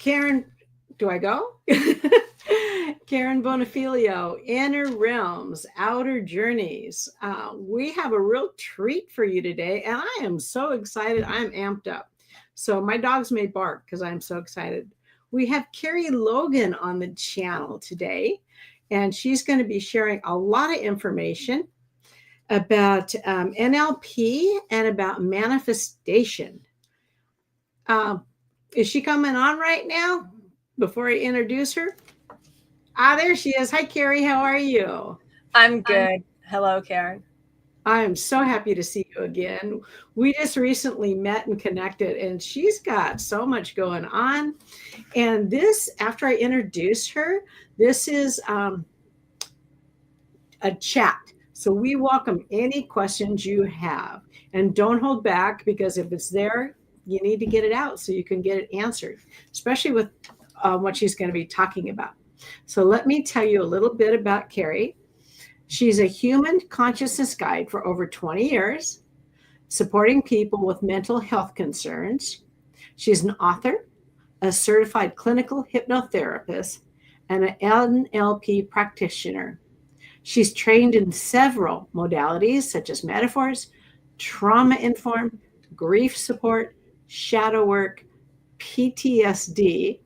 Karen, do I go? Karen Bonifilio, Inner Realms, Outer Journeys. We have a real treat for you today, and I am so excited. I'm amped up. So my dogs may bark because I'm so excited. We have Kerie Logan on the channel today, and she's going to be sharing a lot of information about NLP and about manifestation. Is she coming on right now before I introduce her? There she is. Hi, Kerie. How are you? I'm good. Hello, Karen. I am so happy to see you again. We just recently met and connected, and she's got so much going on. And this, after I introduce her, this is a chat. So we welcome any questions you have. And don't hold back, because if it's there, you need to get it out so you can get it answered, especially with what she's going to be talking about. So let me tell you a little bit about Kerie. She's a human consciousness guide for over 20 years, supporting people with mental health concerns. She's an author, a certified clinical hypnotherapist, and an NLP practitioner. She's trained in several modalities such as metaphors, trauma-informed, grief support, shadow work, PTSD,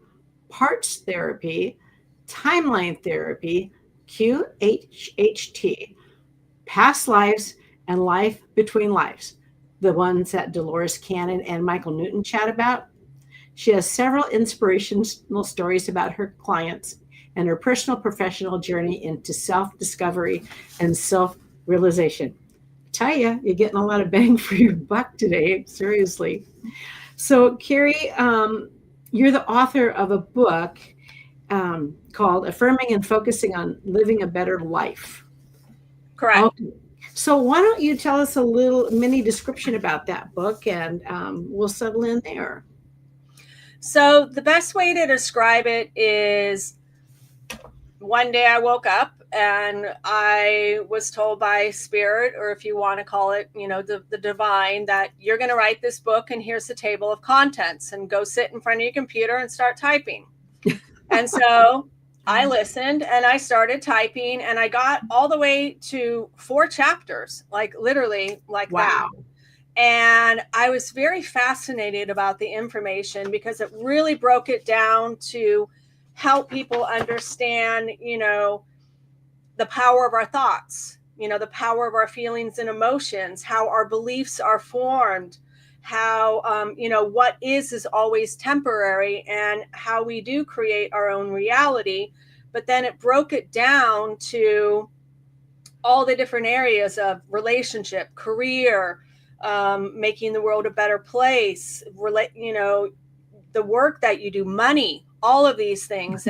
parts therapy, timeline therapy, QHHT, past lives, and life between lives, the ones that Dolores Cannon and Michael Newton chat about. She has several inspirational stories about her clients and her personal professional journey into self-discovery and self-realization. I tell you, you're getting a lot of bang for your buck today, seriously. So, Kerie, you're the author of a book called Affirming and Focusing on Living a Better Life. Correct. Okay. So why don't you tell us a little mini description about that book, and we'll settle in there. So the best way to describe it is, one day I woke up and I was told by spirit, or if you want to call it, the divine, that you're going to write this book, and here's the table of contents, and go sit in front of your computer and start typing. And so I listened and I started typing, and I got all the way to 4 chapters, like literally like wow. that. And I was very fascinated about the information, because it really broke it down to help people understand, the power of our thoughts, the power of our feelings and emotions, how our beliefs are formed, how, what is always temporary, and how we do create our own reality. But then it broke it down to all the different areas of relationship, career, making the world a better place, the work that you do, money, all of these things.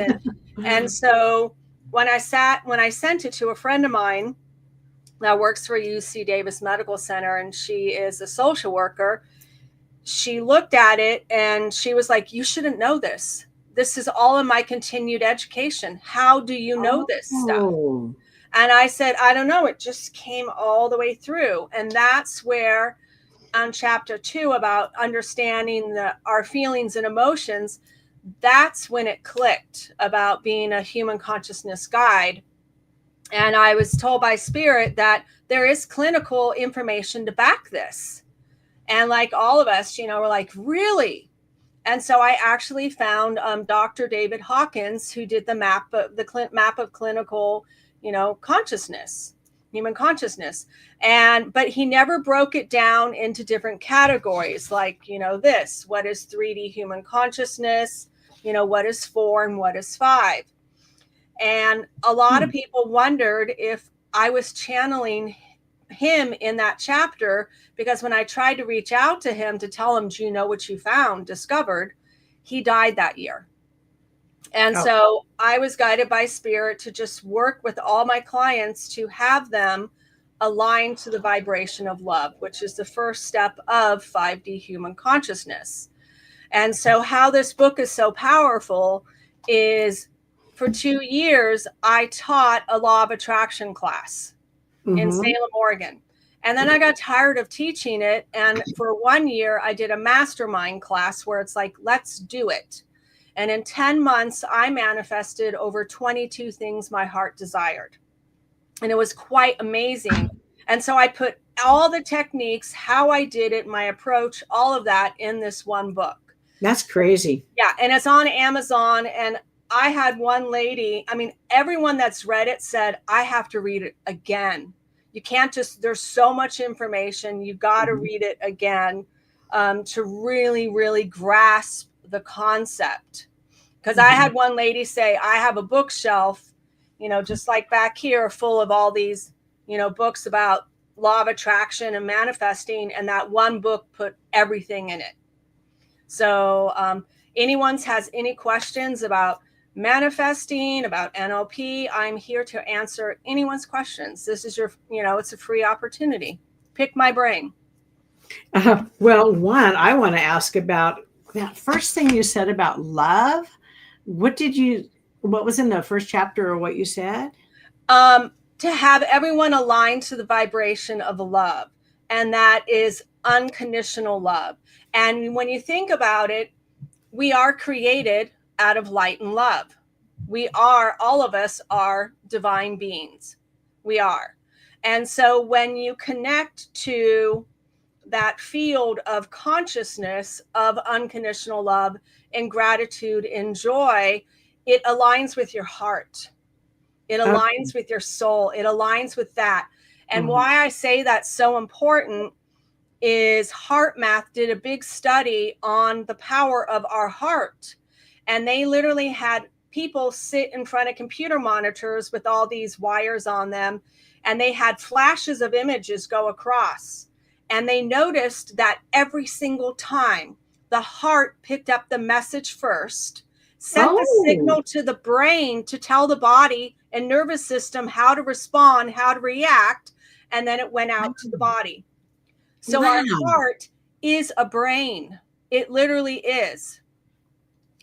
And so when I sent it to a friend of mine that works for UC Davis Medical Center, and she is a social worker, she looked at it and she was like, "You shouldn't know this. This is all in my continued education. How do you know this stuff?" And I said, "I don't know. It just came all the way through." And that's where, on chapter 2, about understanding our feelings and emotions, that's when it clicked about being a human consciousness guide. And I was told by spirit that there is clinical information to back this. And like all of us, we're like, really? And so I actually found Dr. David Hawkins, who did the map of clinical, consciousness, human consciousness. But he never broke it down into different categories, like, what is 3D human consciousness? What is 4 and what is 5? And a lot of people wondered if I was channeling him in that chapter, because when I tried to reach out to him to tell him, do you know what you discovered, he died that year. And so I was guided by spirit to just work with all my clients to have them aligned to the vibration of love, which is the first step of 5D human consciousness. And so how this book is so powerful is, for 2 years, I taught a law of attraction class in Salem, Oregon. And then I got tired of teaching it. And for 1 year, I did a mastermind class where it's like, let's do it. And in 10 months, I manifested over 22 things my heart desired. And it was quite amazing. And so I put all the techniques, how I did it, my approach, all of that in this one book. That's crazy. Yeah. And it's on Amazon. And I had one lady, I mean, everyone that's read it said, I have to read it again. You can't just, there's so much information. You got to read it again to really, really grasp the concept. Because I had one lady say, I have a bookshelf, you know, just like back here, full of all these, you know, books about law of attraction and manifesting. And that one book put everything in it. So anyone has any questions about manifesting, about NLP, I'm here to answer anyone's questions. This is your, you know, it's a free opportunity. Pick my brain. Well, one, I want to ask about that first thing you said about love. What was in the first chapter or what you said? To have everyone aligned to the vibration of love. And that is unconditional love. And when you think about it, we are created out of light and love. We are, all of us are divine beings. We are. And so when you connect to that field of consciousness of unconditional love and gratitude and joy, it aligns with your heart. It aligns with your soul. It aligns with that. And why I say that's so important is HeartMath did a big study on the power of our heart. And they literally had people sit in front of computer monitors with all these wires on them. And they had flashes of images go across. And they noticed that every single time the heart picked up the message first, sent the signal to the brain to tell the body and nervous system how to respond, how to react, and then it went out to the body. So our heart is a brain. It literally is.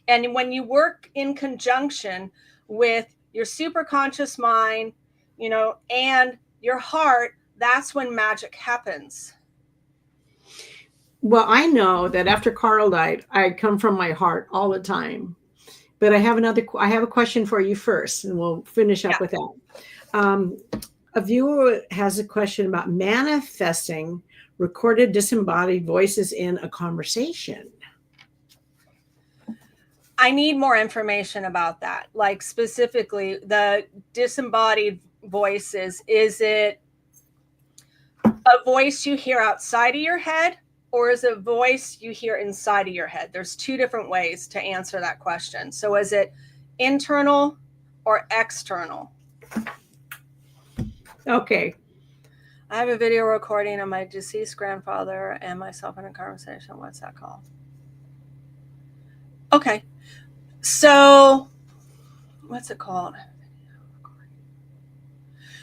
And when you work in conjunction with your superconscious mind, you know, and your heart, that's when magic happens. Well, I know that after Carl died, I come from my heart all the time. But I have a question for you first, and we'll finish up with that. A viewer has a question about manifesting recorded disembodied voices in a conversation. I need more information about that. Like specifically the disembodied voices. Is it a voice you hear outside of your head, or is it a voice you hear inside of your head? There's two different ways to answer that question. So is it internal or external? Okay. I have a video recording of my deceased grandfather and myself in a conversation. What's that called? Okay. So what's it called?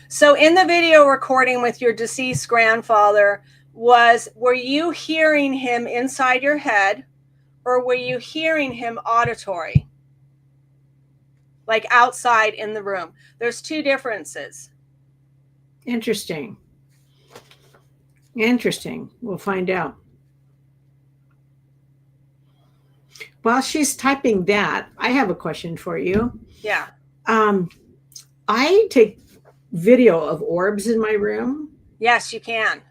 So in the video recording with your deceased grandfather, were you hearing him inside your head, or were you hearing him auditory? Like outside in the room? There's two differences. Interesting. We'll find out. While she's typing that, I have a question for you. Yeah. I take video of orbs in my room. Yes, you can.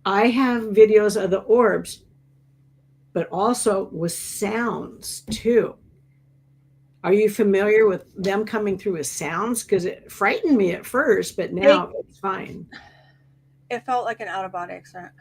I have videos of the orbs, but also with sounds too. Are you familiar with them coming through with sounds? Because it frightened me at first, but now it's fine. It felt like an out-of-body experience.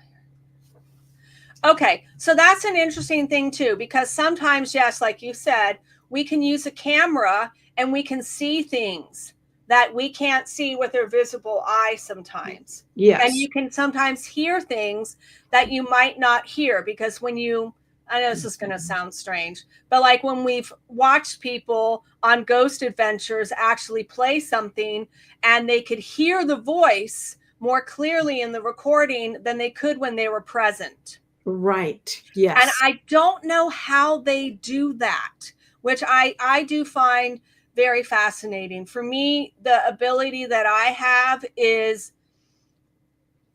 Okay, so that's an interesting thing too, because sometimes, yes, like you said, we can use a camera and we can see things, that we can't see with our visible eye sometimes. Yes. And you can sometimes hear things that you might not hear, because when you, I know this is going to sound strange, but like when we've watched people on ghost adventures actually play something and they could hear the voice more clearly in the recording than they could when they were present. Right. Yes. And I don't know how they do that, which I do find very fascinating. For me, the ability that I have is,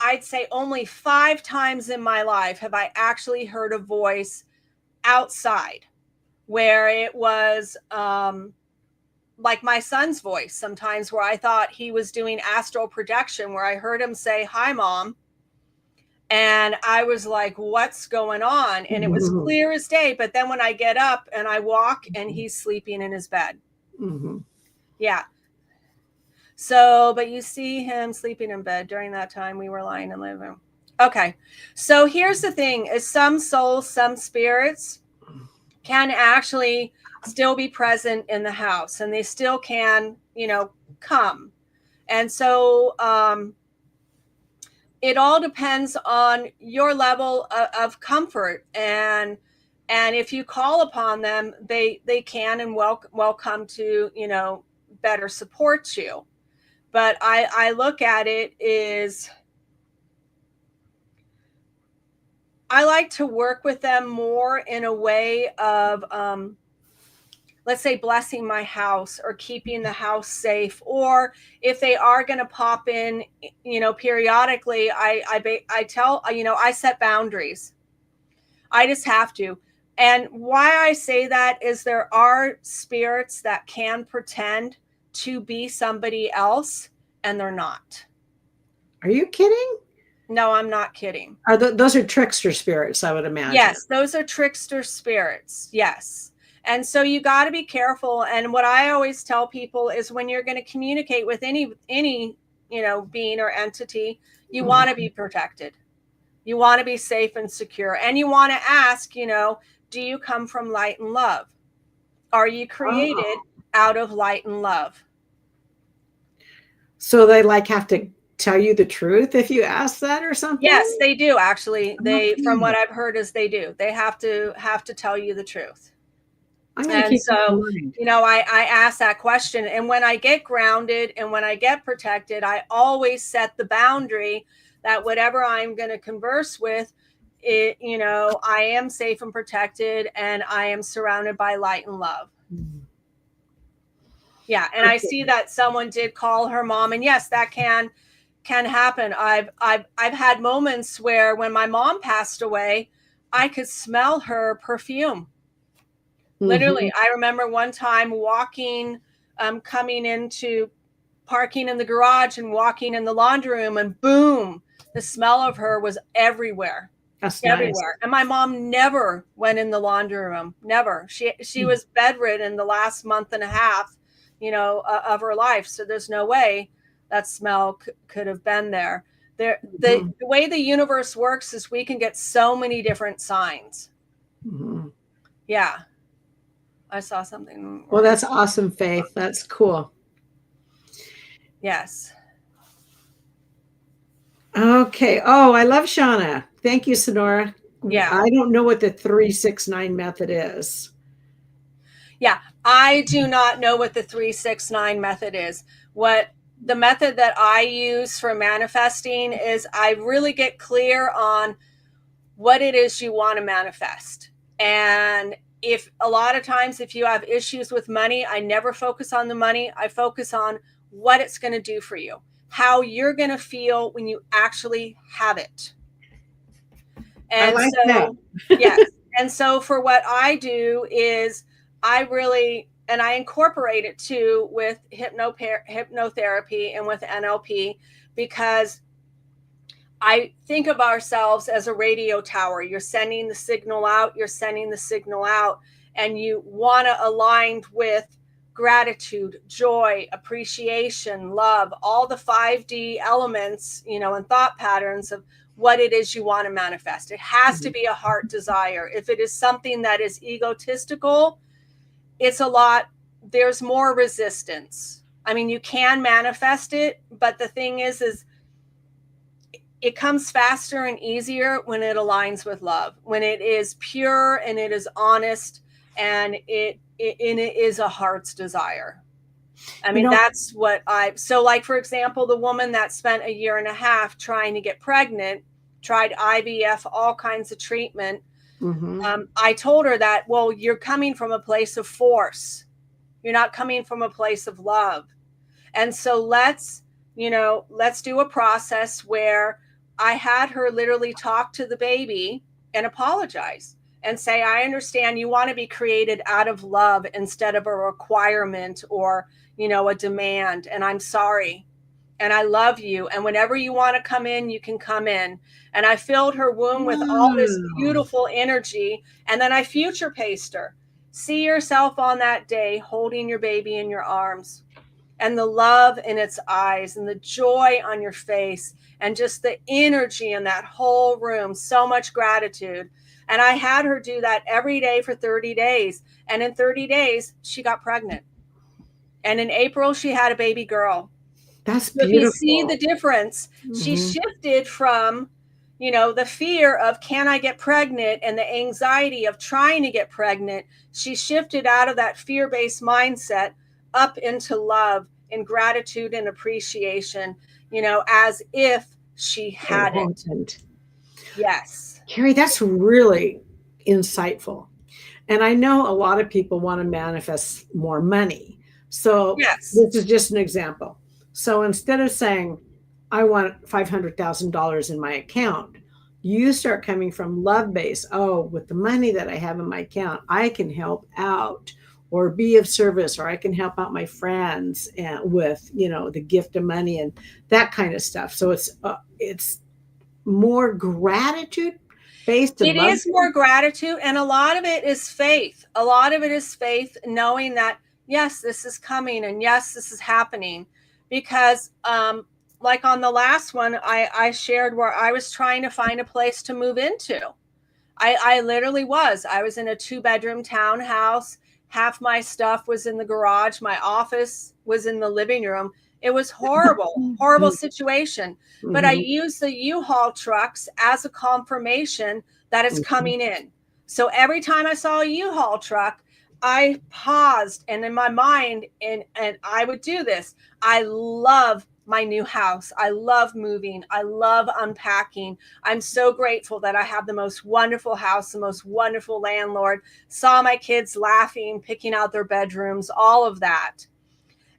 I'd say only 5 times in my life have I actually heard a voice outside, where it was like my son's voice sometimes, where I thought he was doing astral projection, where I heard him say, "Hi, Mom." And I was like, what's going on? And it was clear as day. But then when I get up and I walk and he's sleeping in his bed. Mm-hmm. Yeah. So, but you see him sleeping in bed. During that time, we were lying in the living room. Okay. So here's the thing, is some souls, some spirits can actually still be present in the house, and they still can, come. And so, it all depends on your level of comfort, and if you call upon them, they can and will come to better support you. But I look at it is, I like to work with them more in a way of let's say blessing my house or keeping the house safe, or if they are going to pop in, periodically, I tell, I set boundaries. I just have to. And why I say that is there are spirits that can pretend to be somebody else, and they're not. Are you kidding? No, I'm not kidding. Those are trickster spirits, I would imagine. Yes, those are trickster spirits. Yes. And so you got to be careful. And what I always tell people is, when you're going to communicate with any being or entity, you want to be protected. You want to be safe and secure. And you want to ask, do you come from light and love? Are you created out of light and love? So they have to tell you the truth if you ask that or something? Yes, they do. Actually, from what I've heard, is they do. They have to tell you the truth. And so, I ask that question. And when I get grounded and when I get protected, I always set the boundary that whatever I'm going to converse with, I am safe and protected, and I am surrounded by light and love. Mm-hmm. Yeah. And I see that someone did call her mom, and yes, that can happen. I've had moments where, when my mom passed away, I could smell her perfume. Literally, I remember one time walking, coming into parking in the garage and walking in the laundry room, and boom, the smell of her was everywhere. That's everywhere. Nice. And my mom never went in the laundry room. Never. She was bedridden the last month and a half, of her life. So there's no way that smell could have been there. The way the universe works is we can get so many different signs. Mm-hmm. Yeah. I saw something. Well, that's awesome, Faith. That's cool. Yes. Okay. Oh, I love Shauna. Thank you, Sonora. Yeah. I don't know what the 369 method is. Yeah. I do not know what the 369 method is. What the method that I use for manifesting is, I really get clear on what it is you want to manifest. And if a lot of times, if you have issues with money, I never focus on the money. I focus on what it's going to do for you, how you're going to feel when you actually have it. And I like that. Yes. And so for what I do is, I incorporate it too with hypnotherapy and with NLP, because I think of ourselves as a radio tower. You're sending the signal out, and you want to align with gratitude, joy, appreciation, love, all the 5D elements, and thought patterns of what it is you want to manifest. It has to be a heart desire. If it is something that is egotistical, there's more resistance. I mean, you can manifest it, but the thing is it comes faster and easier when it aligns with love, when it is pure and it is honest, and it is a heart's desire. I mean, that's what so like, for example, the woman that spent 1.5 years trying to get pregnant, tried IVF, all kinds of treatment. I told her that, well, you're coming from a place of force. You're not coming from a place of love. And so let's do a process where I had her literally talk to the baby and apologize and say, I understand you want to be created out of love instead of a requirement or, a demand. And I'm sorry. And I love you. And whenever you want to come in, you can come in. And I filled her womb with all this beautiful energy. And then I future paced her. See yourself on that day holding your baby in your arms, and the love in its eyes and the joy on your face and just the energy in that whole room. So much gratitude. And I had her do that every day for 30 days. And in 30 days, she got pregnant. And in April, she had a baby girl. That's beautiful. If you see the difference, she shifted from, the fear of, can I get pregnant, and the anxiety of trying to get pregnant. She shifted out of that fear-based mindset up into love and gratitude and appreciation, as if she hadn't. Yes. Kerie, that's really insightful. And I know a lot of people want to manifest more money. So this is just an example. So instead of saying, I want $500,000 in my account, you start coming from love base. Oh, with the money that I have in my account, I can help out or be of service, or I can help out my friends with, the gift of money and that kind of stuff. So it's more gratitude based. It is more gratitude. And a lot of it is faith. A lot of it is faith, knowing that, yes, this is coming, and yes, this is happening. Because like on the last one, I shared where I was trying to find a place to move into. I literally was. I was in a 2-bedroom townhouse. Half my stuff was in the garage. My office was in the living room. It was horrible, horrible situation. But I used the U-Haul trucks as a confirmation that it's coming in. So every time I saw a U-Haul truck, I paused, and in my mind, and I would do this. I love my new house. I love moving. I love unpacking. I'm so grateful that I have the most wonderful house, the most wonderful landlord. Saw my kids laughing, picking out their bedrooms, all of that.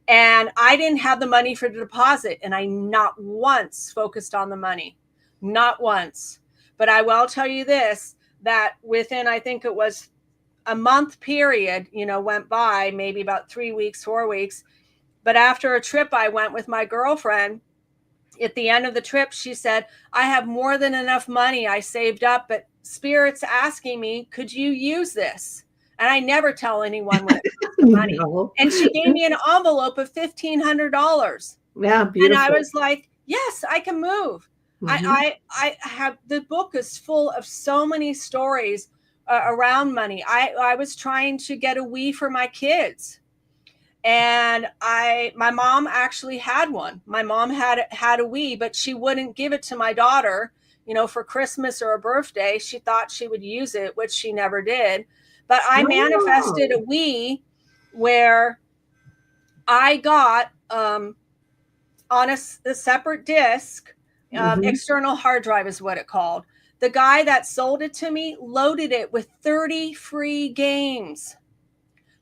And I didn't have the money for the deposit, and I not once focused on the money. Not once. But I will tell you this, that within, I think it was a month period, went by, maybe about 3 weeks, 4 weeks. But after a trip I went with my girlfriend, at the end of the trip, she said, I have more than enough money I saved up, but Spirit's asking me, could you use this? And I never tell anyone when it comes to money. No. And she gave me an envelope of $1,500. Yeah, beautiful. And I was like, yes, I can move. I have, the book is full of so many stories around money. I was trying to get a Wii for my kids. And my mom actually had one. My mom had a Wii, but she wouldn't give it to my daughter, for Christmas or a birthday. She thought she would use it, which she never did. But I manifested a Wii where I got on a separate disc, external hard drive is what it called. The guy that sold it to me loaded it with 30 free games.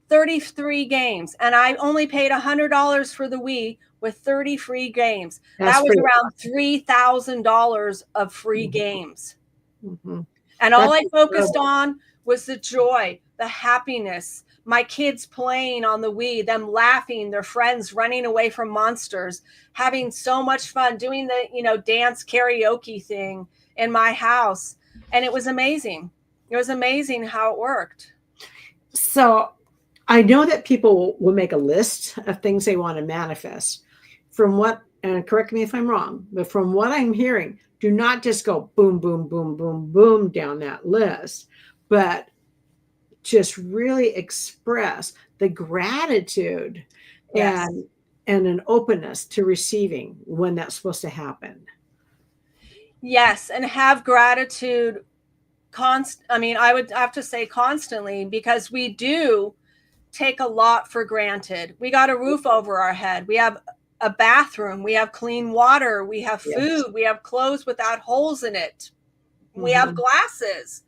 33 games. And I only paid $100 for the Wii with 30 free games. That was around $3,000 of free games. And all I focused on was the joy, the happiness, my kids playing on the Wii, them laughing, their friends running away from monsters, having so much fun, doing the, dance karaoke thing in my house. And it was amazing. It was amazing how it worked. So I know that people will make a list of things they want to manifest. From what, and correct me if I'm wrong, but from what I'm hearing, do not just go boom, boom, boom, boom, boom down that list, but just really express the gratitude and and an openness to receiving when that's supposed to happen. Yes, and have gratitude I would have to say constantly, because we do take a lot for granted. We got a roof over our head. We have a bathroom. We have clean water. We have food. Yes. We have clothes without holes in it. We have glasses.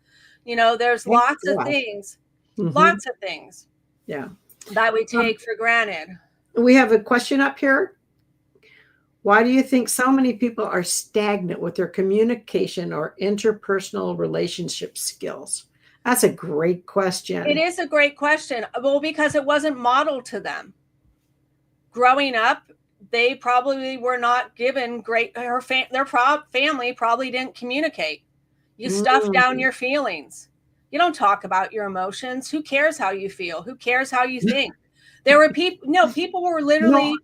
There's lots of things. Lots of things. Yeah. That we take for granted. We have a question up here. Why do you think so many people are stagnant with their communication or interpersonal relationship skills? That's a great question. It is a great question. Well, because it wasn't modeled to them. Growing up, they probably were not given their family probably didn't communicate. You stuff down your feelings. You don't talk about your emotions. Who cares how you feel? Who cares how you think? There were people were literally...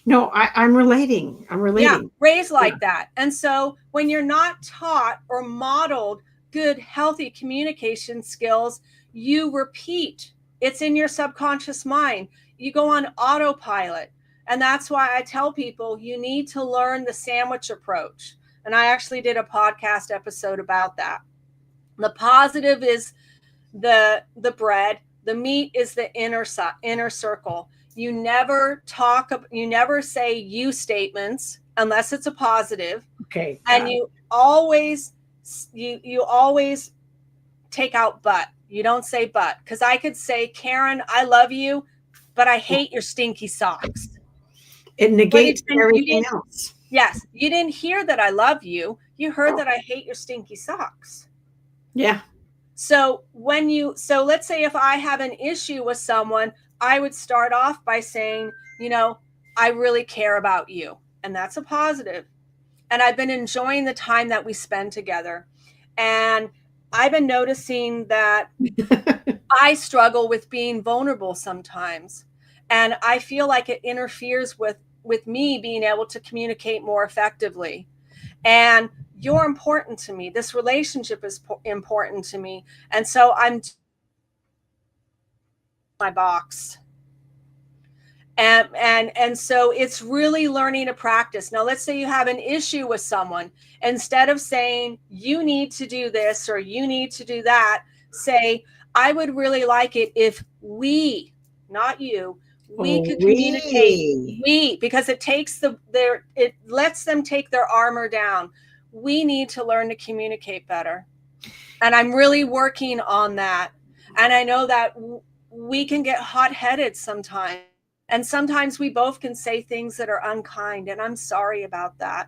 No, I'm relating. Yeah, raised like that. And so when you're not taught or modeled good, healthy communication skills, you repeat. It's in your subconscious mind. You go on autopilot. And that's why I tell people you need to learn the sandwich approach. And I actually did a podcast episode about that. The positive is the bread. The meat is the inner circle. You never say you statements unless it's a positive. Okay. And you always take out but. You don't say but. Because I could say, Karen, I love you, but I hate your stinky socks. It negates everything else. Yes. You didn't hear that I love you. You heard that I hate your stinky socks. Yeah. So let's say if I have an issue with someone, I would start off by saying, I really care about you. And that's a positive. And I've been enjoying the time that we spend together. And I've been noticing that I struggle with being vulnerable sometimes. And I feel like it interferes with me being able to communicate more effectively. And you're important to me. This relationship is important to me. And so I'm my box. And so it's really learning to practice. Now, let's say you have an issue with someone. Instead of saying, you need to do this or you need to do that, say, I would really like it if we, not you, we could communicate. Because it lets them take their armor down. We need to learn to communicate better. And I'm really working on that. And I know that we can get hot-headed sometimes. And sometimes we both can say things that are unkind. And I'm sorry about that.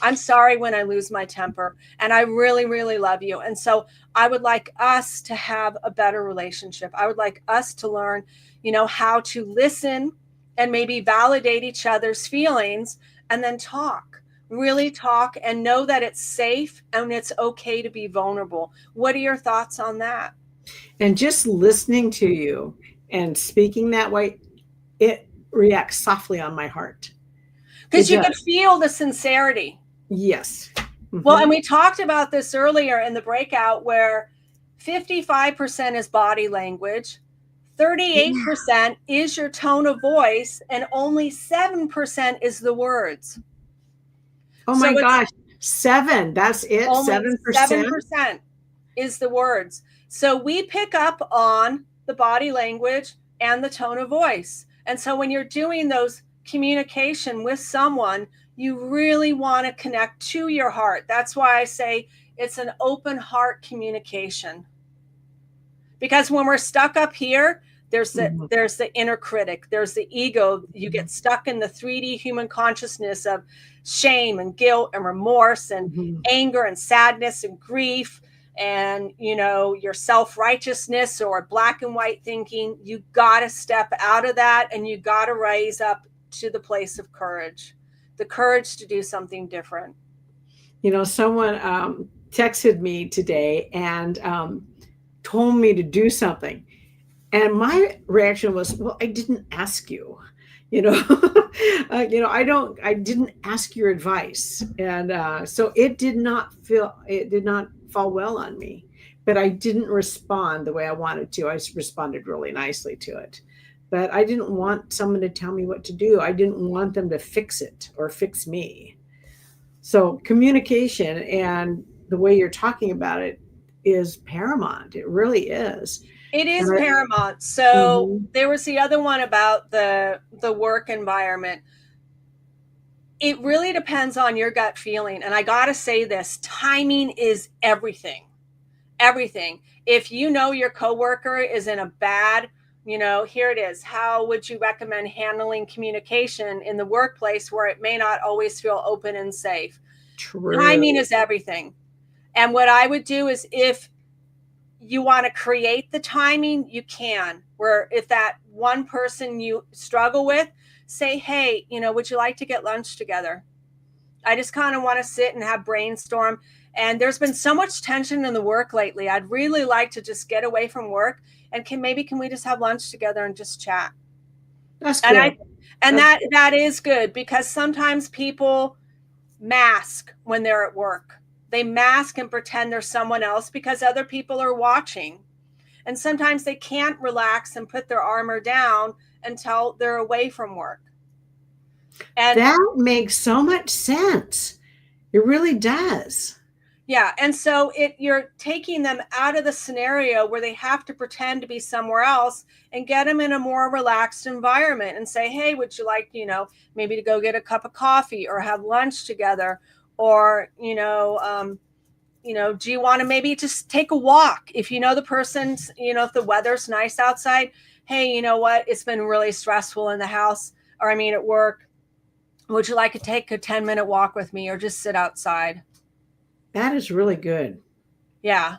I'm sorry when I lose my temper. And I really, really love you. And so I would like us to have a better relationship. I would like us to learn, how to listen and maybe validate each other's feelings and then talk. Really talk and know that it's safe and it's okay to be vulnerable. What are your thoughts on that? And just listening to you and speaking that way, it reacts softly on my heart. Because you could feel the sincerity. Yes. Mm-hmm. Well, and we talked about this earlier in the breakout where 55% is body language, 38% is your tone of voice, and only 7% is the words. Oh my gosh, 7, that's it, 7%? 7% is the words. So we pick up on the body language and the tone of voice. And so when you're doing those communication with someone, you really want to connect to your heart. That's why I say it's an open heart communication. Because when we're stuck up here, there's the inner critic, there's the ego. You get stuck in the 3D human consciousness of shame and guilt and remorse and anger and sadness and grief. And, your self-righteousness or black and white thinking, you got to step out of that and you got to rise up to the place of courage, the courage to do something different. Someone texted me today and told me to do something. And my reaction was, well, I didn't ask you. I didn't ask your advice. And so it did not fall well on me, but I didn't respond the way I wanted to. I responded really nicely to it. but I didn't want someone to tell me what to do. I didn't want them to fix it or fix me. So communication and the way you're talking about it is paramount. It really is. It is And I, paramount. So mhm. there was the other one about the work environment. It really depends on your gut feeling. And I got to say this, timing is everything. Everything. If you know your coworker is in a bad, here it is. How would you recommend handling communication in the workplace where it may not always feel open and safe? Timing True. is everything. And what I would do is, if you want to create the timing, you can. Where if that one person you struggle with, say, hey, would you like to get lunch together? I just kind of want to sit and have brainstorm. And there's been so much tension in the work lately. I'd really like to just get away from work, and can we just have lunch together and just chat? That's And good. That's good. that is good, because sometimes people mask when they're at work. They mask and pretend they're someone else because other people are watching. And sometimes they can't relax and put their armor down until they're away from work. And That makes so much sense. It really does. yeah, and so you're taking them out of the scenario where they have to pretend to be somewhere else, and get them in a more relaxed environment and say, hey, would you like, maybe to go get a cup of coffee or have lunch together? Or, do you want to maybe just take a walk? If you know the person's, if the weather's nice outside, hey, you know what? It's been really stressful in the house, or at work. Would you like to take a 10-minute walk with me, or just sit outside? That is really good. Yeah.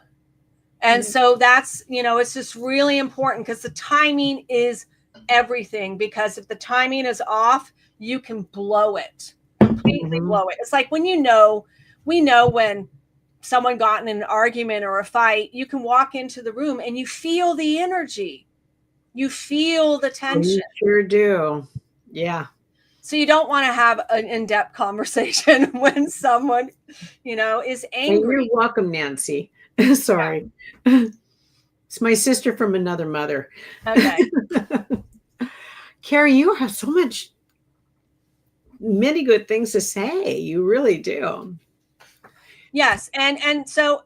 And so that's, it's just really important, because the timing is everything. Because if the timing is off, you can blow it, completely Mhm. blow it. It's like when we know when someone got in an argument or a fight, you can walk into the room and you feel the energy. You feel the You tension. sure do. Yeah. So you don't want to have an in-depth conversation when someone, is And you're angry. welcome, Nancy. Yeah. Sorry. It's my sister from another mother. Okay. Kerie, you have so many good things to say. You really do. Yes. And so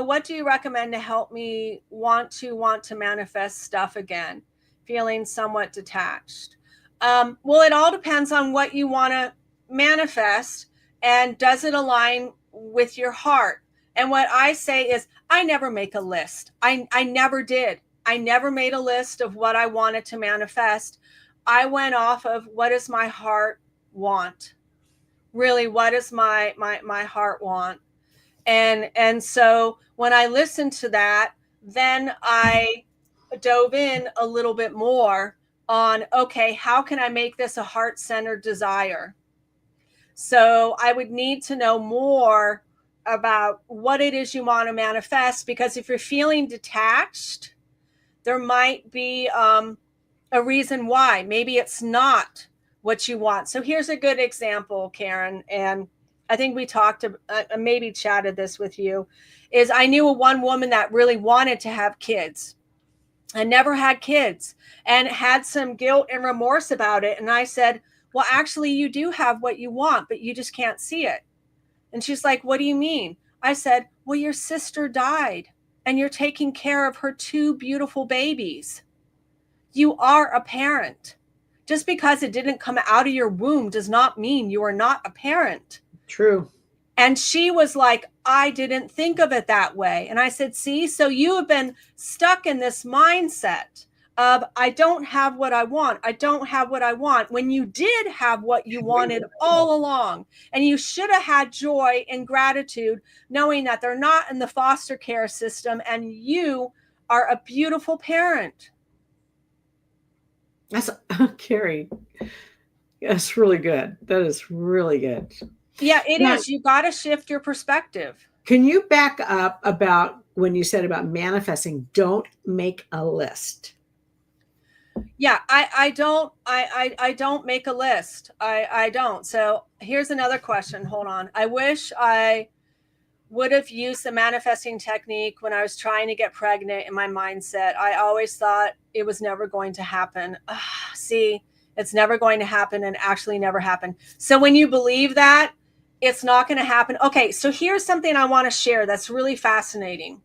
what do you recommend to help me want to manifest stuff again, feeling somewhat detached? Well, it all depends on what you want to manifest, and does it align with your heart? And what I say is, I never make a list. I never did. I never made a list of what I wanted to manifest. I went off of, what does my heart want? Really, what does my heart want? And so when I listened to that, then I dove in a little bit more on, okay, how can I make this a heart-centered desire? So I would need to know more about what it is you want to manifest, because if you're feeling detached, there might be a reason why. Maybe it's not what you want. So here's a good example, Karen, and I think we talked, maybe chatted this with you, is I knew a one woman that really wanted to have kids and never had kids, and had some guilt and remorse about it. And I said, well, actually, you do have what you want, but you just can't see it. And she's like, what do you mean? I said, well, your sister died and you're taking care of her two beautiful babies. You are a parent. Just because it didn't come out of your womb does not mean you are not a parent. True. And she was like, I didn't think of it that way. And I said, see, so you have been stuck in this mindset of, I don't have what I want. I don't have what I want, when you did have what you wanted all along. And you should have had joy and gratitude, knowing that they're not in the foster care system and you are a beautiful parent. That's Kerie. That's really good. That is really good. Yeah, it Now, is. You got to shift your perspective. can you back up about when you said about manifesting? Don't make a list. Yeah, I don't make a list. I don't. So here's another question. Hold on. I wish I would have used the manifesting technique when I was trying to get pregnant in my mindset, I always thought it was never going to happen. See, it's never going to happen, and actually never happened. So when you believe that, it's not going to happen. Okay, so here's something I want to share that's really fascinating.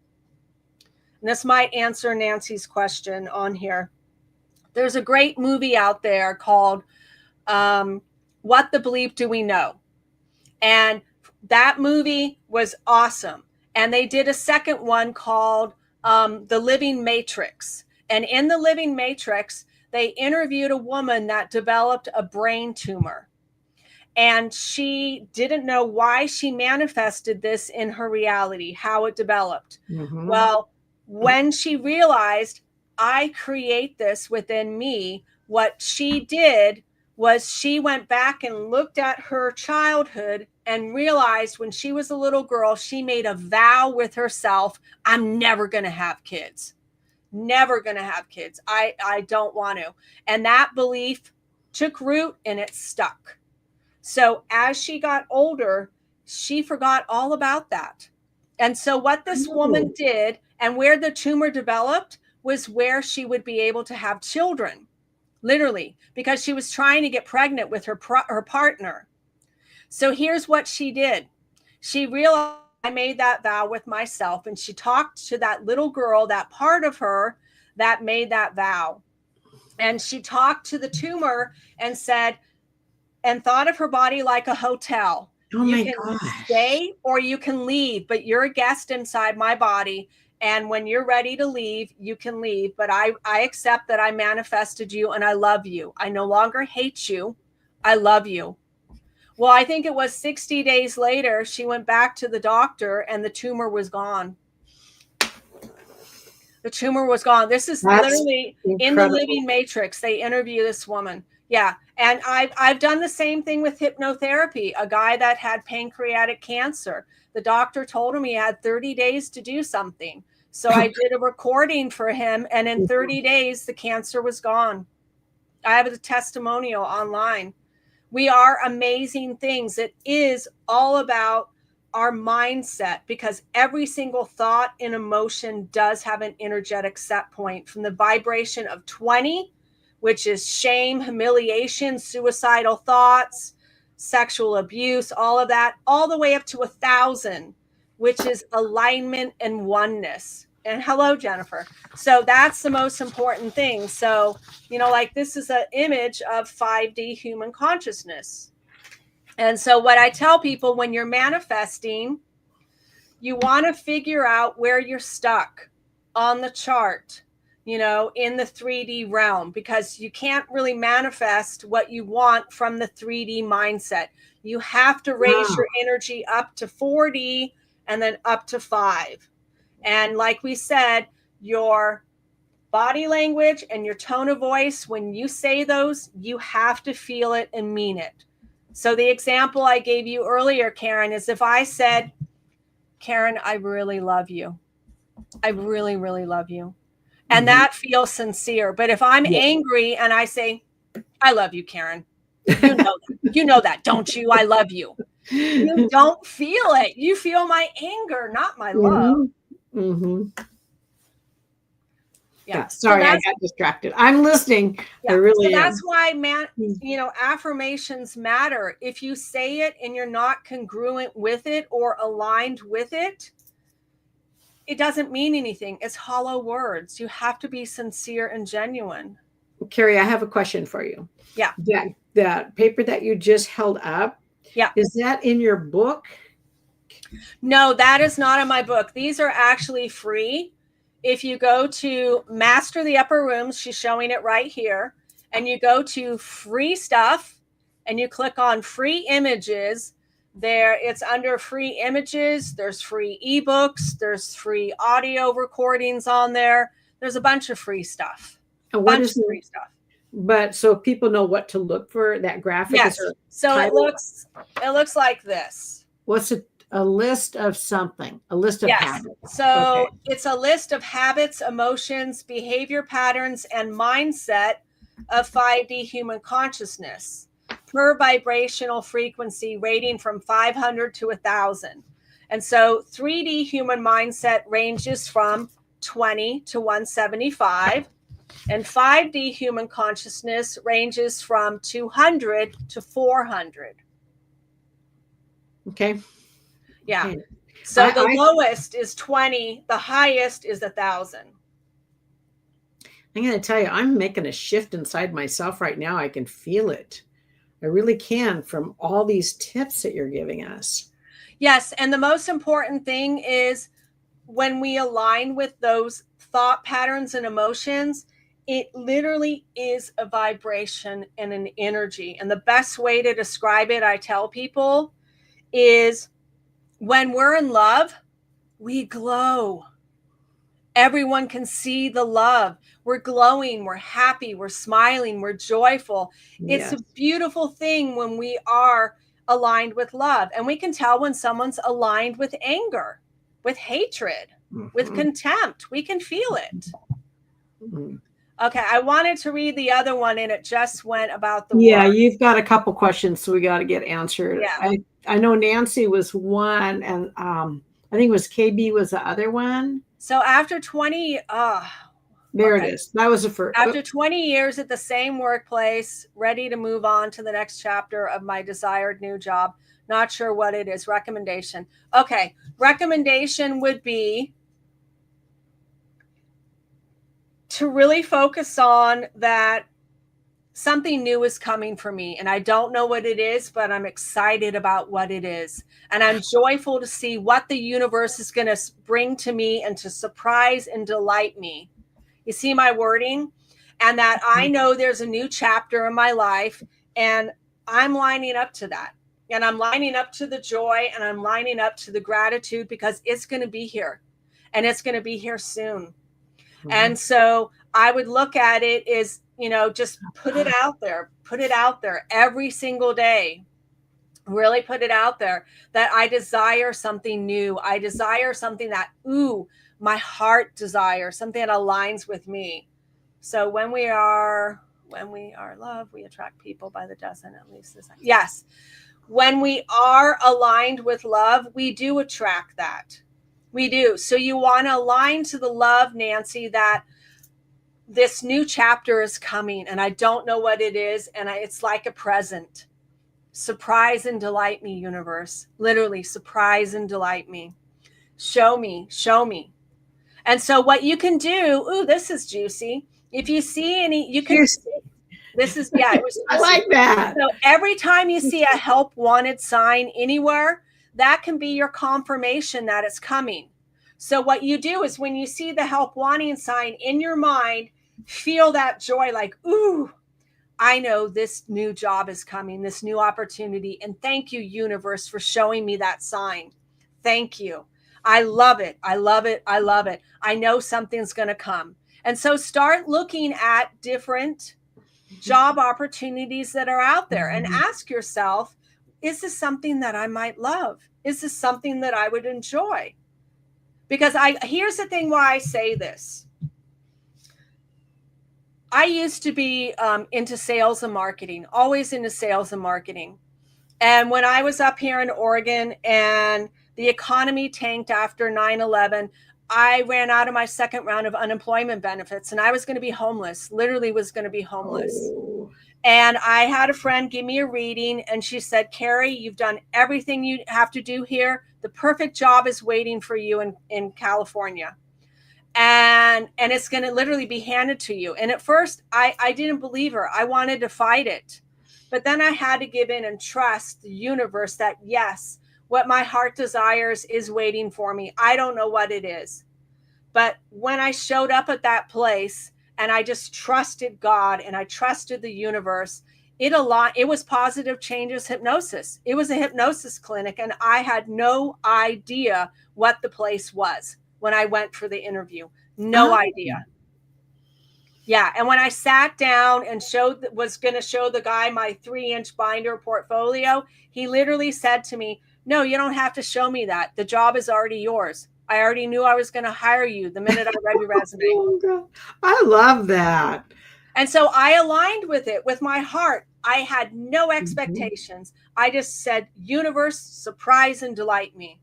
And this might answer Nancy's question on here. There's a great movie out there called What the Bleep Do We Know? And that movie was awesome. And they did a second one called The Living Matrix. And in The Living Matrix, they interviewed a woman that developed a brain tumor. And she didn't know why she manifested this in her reality, how it developed. Mm-hmm. Well, when she realized, I create this within me, what she did was she went back and looked at her childhood and realized when she was a little girl, she made a vow with herself, I'm never going to have kids. Never going to have kids. I don't want to. And that belief took root and it stuck. So as she got older, she forgot all about that. And so what this woman did and where the tumor developed was where she would be able to have children. Literally, because she was trying to get pregnant with her partner. So here's what she did. She realized, I made that vow with myself, and she talked to that little girl, that part of her that made that vow. And she talked to the tumor and said, and thought of her body like a hotel. Oh you can stay or you can leave, but you're a guest inside my body. And when you're ready to leave, you can leave. But I accept that I manifested you and I love you. I no longer hate you. I love you. Well, I think it was 60 days later, she went back to the doctor and the tumor was gone. The tumor was gone. This is literally incredible. In The Living Matrix. They interview this woman. Yeah. And I've done the same thing with hypnotherapy. A guy that had pancreatic cancer. The doctor told him he had 30 days to do something. So I did a recording for him. And in 30 days, the cancer was gone. I have a testimonial online. We are amazing things. It is all about our mindset, because every single thought and emotion does have an energetic set point, from the vibration of 20, which is shame, humiliation, suicidal thoughts, sexual abuse, all of that, all the way up to 1,000, which is alignment and oneness. And hello, Jennifer. So that's the most important thing. So, like this is an image of 5D human consciousness. And so what I tell people, when you're manifesting, you want to figure out where you're stuck on the chart, in the 3D realm, because you can't really manifest what you want from the 3D mindset. You have to raise your energy up to 4D and then up to 5. And like we said, your body language and your tone of voice, when you say those, you have to feel it and mean it. So the example I gave you earlier, Karen, is if I said, Karen, I really love you. I really, really love you. And that feels sincere. But if I'm angry and I say, I love you, Karen, you know that, don't you? I love you. You don't feel it. You feel my anger, not my love. Mm-hmm. Yeah. Sorry, I got distracted. I'm listening. Yeah. I really am. That's why, affirmations matter. If you say it and you're not congruent with it or aligned with it, it doesn't mean anything. It's hollow words. You have to be sincere and genuine. Kerie, I have a question for you. Yeah. That paper that you just held up. Yeah. Is that in your book? No, that is not in my book. These are actually free. If you go to Master the Upper Rooms, she's showing it right here, and you go to free stuff and you click on free images, there it's under free images. There's free ebooks. There's free audio recordings on there. There's a bunch of free stuff. Free stuff. But so people know what to look for, that graphic. Yes. So it looks like this. What's it? A list of something, a list of habits. So it's a list of habits, emotions, behavior patterns, and mindset of 5D human consciousness per vibrational frequency, rating from 500 to 1,000. And so 3D human mindset ranges from 20 to 175. And 5D human consciousness ranges from 200 to 400. Okay. Yeah. Okay. So the lowest is 20. The highest is 1,000. I'm going to tell you, I'm making a shift inside myself right now. I can feel it. I really can, from all these tips that you're giving us. Yes. And the most important thing is when we align with those thought patterns and emotions, it literally is a vibration and an energy. And the best way to describe it, I tell people, is when we're in love, we glow. Everyone can see the love. We're glowing, we're happy, we're smiling, we're joyful. It's Yes. a beautiful thing when we are aligned with love. And we can tell when someone's aligned with anger, with hatred, with contempt. We can feel it. Okay, I wanted to read the other one, and it just went about the work. You've got a couple questions, so we got to get answered. Yeah. I know Nancy was one, and I think it was KB was the other one. So after 20, there it is. That was the first. After 20 years at the same workplace, ready to move on to the next chapter of my desired new job. Not sure what it is. Recommendation. Okay. Recommendation would be to really focus on that something new is coming for me. And I don't know what it is, but I'm excited about what it is. And I'm joyful to see what the universe is going to bring to me and to surprise and delight me. You see my wording? And that I know there's a new chapter in my life, and I'm lining up to that. And I'm lining up to the joy, and I'm lining up to the gratitude, because it's going to be here, and it's going to be here soon. And so I would look at it as, just put it out there every single day. Really put it out there that I desire something new. I desire something that, my heart desires, something that aligns with me. So when we are love, we attract people by the dozen, at least this. Yes. When we are aligned with love, we do attract that. We do. So you want to align to the love, Nancy, that this new chapter is coming, and I don't know what it is. And it's like a present. Surprise and delight me, universe. Literally, surprise and delight me. Show me, show me. And so what you can do, this is juicy. If you see any, you can, this is, it was juicy. I like that. So every time you see a help wanted sign anywhere, that can be your confirmation that it's coming. So what you do is when you see the help wanting sign in your mind, feel that joy, like, I know this new job is coming, this new opportunity. And thank you, universe, for showing me that sign. Thank you. I love it. I love it. I love it. I know something's going to come. And so start looking at different job opportunities that are out there and ask yourself, is this something that I might love? Is this something that I would enjoy? Because here's the thing why I say this. I used to be into sales and marketing, always into sales and marketing. And when I was up here in Oregon and the economy tanked after 9/11, I ran out of my second round of unemployment benefits, and I was going to be homeless, literally was going to be homeless. And I had a friend give me a reading, and she said, Kerie, you've done everything you have to do here. The perfect job is waiting for you in California. And it's going to literally be handed to you. And at first, I didn't believe her. I wanted to fight it. But then I had to give in and trust the universe that, yes, what my heart desires is waiting for me. I don't know what it is. But when I showed up at that place and I just trusted God and I trusted the universe, it was positive changes hypnosis. It was a hypnosis clinic, and I had no idea what the place was when I went for the interview. No idea. Yeah. And when I sat down and was going to show the guy my 3-inch binder portfolio, he literally said to me, no, you don't have to show me that. The job is already yours. I already knew I was going to hire you the minute I read your resume. I love that. And so I aligned with it, with my heart. I had no expectations. I just said, universe, surprise and delight me.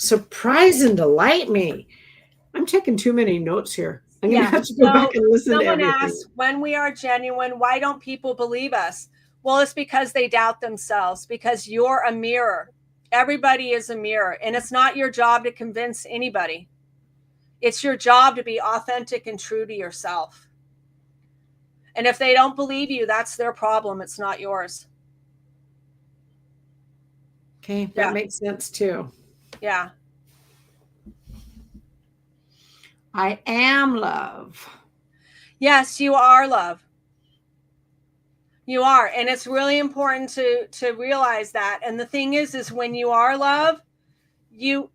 Surprise and delight me. I'm taking too many notes here. I'm going to have to go back and listen to someone everything. asks, when we are genuine, why don't people believe us? Well, it's because they doubt themselves, because you're a mirror. Everybody is a mirror, and it's not your job to convince anybody. It's your job to be authentic and true to yourself. And if they don't believe you, that's their problem. It's not yours. Okay, that makes sense too. Yeah. I am love. Yes, you are love. You are. And it's really important to realize that. And the thing is when you are love, you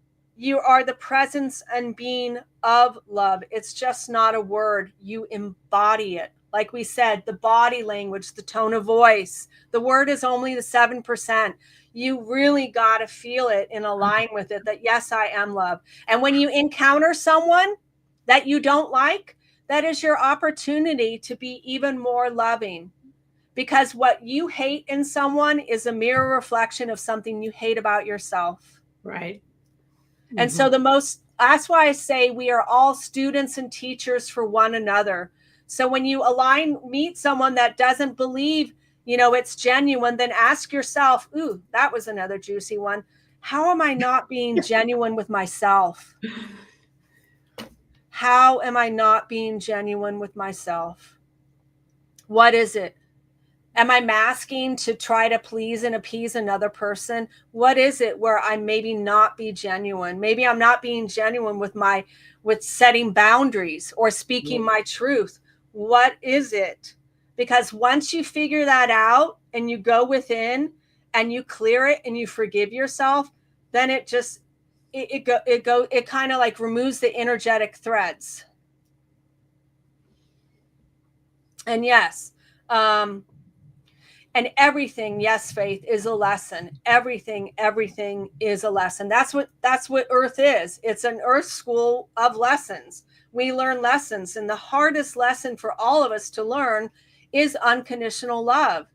are the presence and being of love. It's just not a word. You embody it. Like we said, the body language, the tone of voice, the word is only the 7%. You really got to feel it and align with it, that yes, I am love. And when you encounter someone that you don't like, that is your opportunity to be even more loving. Because what you hate in someone is a mirror reflection of something you hate about yourself. Right. Mm-hmm. And so that's why I say we are all students and teachers for one another. So when you meet someone that doesn't believe, it's genuine, then ask yourself, ooh, that was another juicy one. How am I not being genuine with myself? How am I not being genuine with myself? What is it? Am I masking to try to please and appease another person? What is it where I maybe not be genuine? Maybe I'm not being genuine with setting boundaries or speaking my truth. What is it? Because once you figure that out and you go within and you clear it and you forgive yourself, then it kind of like removes the energetic threads. And yes, and everything, yes, Faith, is a lesson. Everything is a lesson. That's what Earth is. It's an Earth school of lessons. We learn lessons, and the hardest lesson for all of us to learn is unconditional love.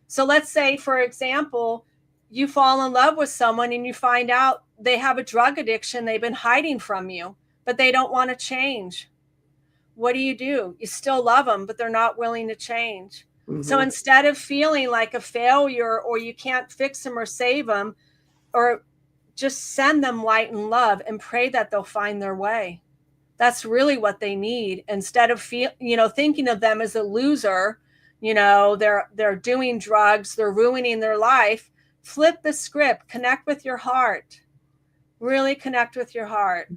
So let's say, for example, you fall in love with someone and you find out they have a drug addiction they've been hiding from you, but they don't want to change. What do? You still love them, but they're not willing to change. Mm-hmm. So instead of feeling like a failure or you can't fix them or save them, or just send them light and love and pray that they'll find their way. That's really what they need. Instead of thinking of them as a loser, they're doing drugs, they're ruining their life. Flip the script, connect with your heart. Really connect with your heart.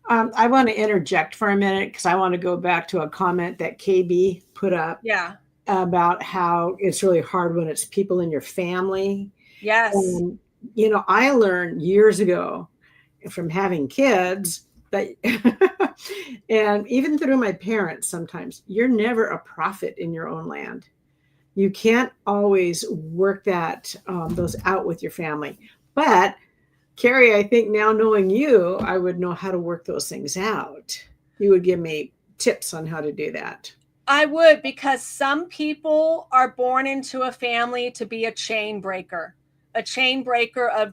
I want to interject for a minute because I want to go back to a comment that KB put up. Yeah. About how it's really hard when it's people in your family. Yes. And, I learned years ago from having kids that, and even through my parents, sometimes you're never a prophet in your own land. You can't always work those out with your family. But Kerie, I think now knowing you, I would know how to work those things out. You would give me tips on how to do that. I would, because some people are born into a family to be a chain breaker of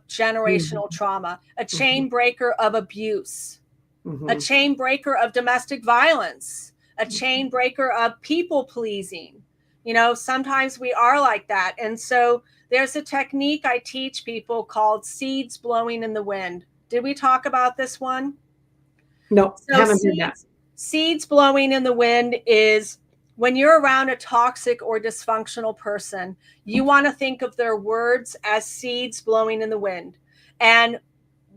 generational trauma, a chain breaker of abuse, a chain breaker of domestic violence, a chain breaker of people pleasing. Sometimes we are like that. And so there's a technique I teach people called seeds blowing in the wind. Did we talk about this one? No, haven't heard that. Seeds blowing in the wind is when you're around a toxic or dysfunctional person, you want to think of their words as seeds blowing in the wind. And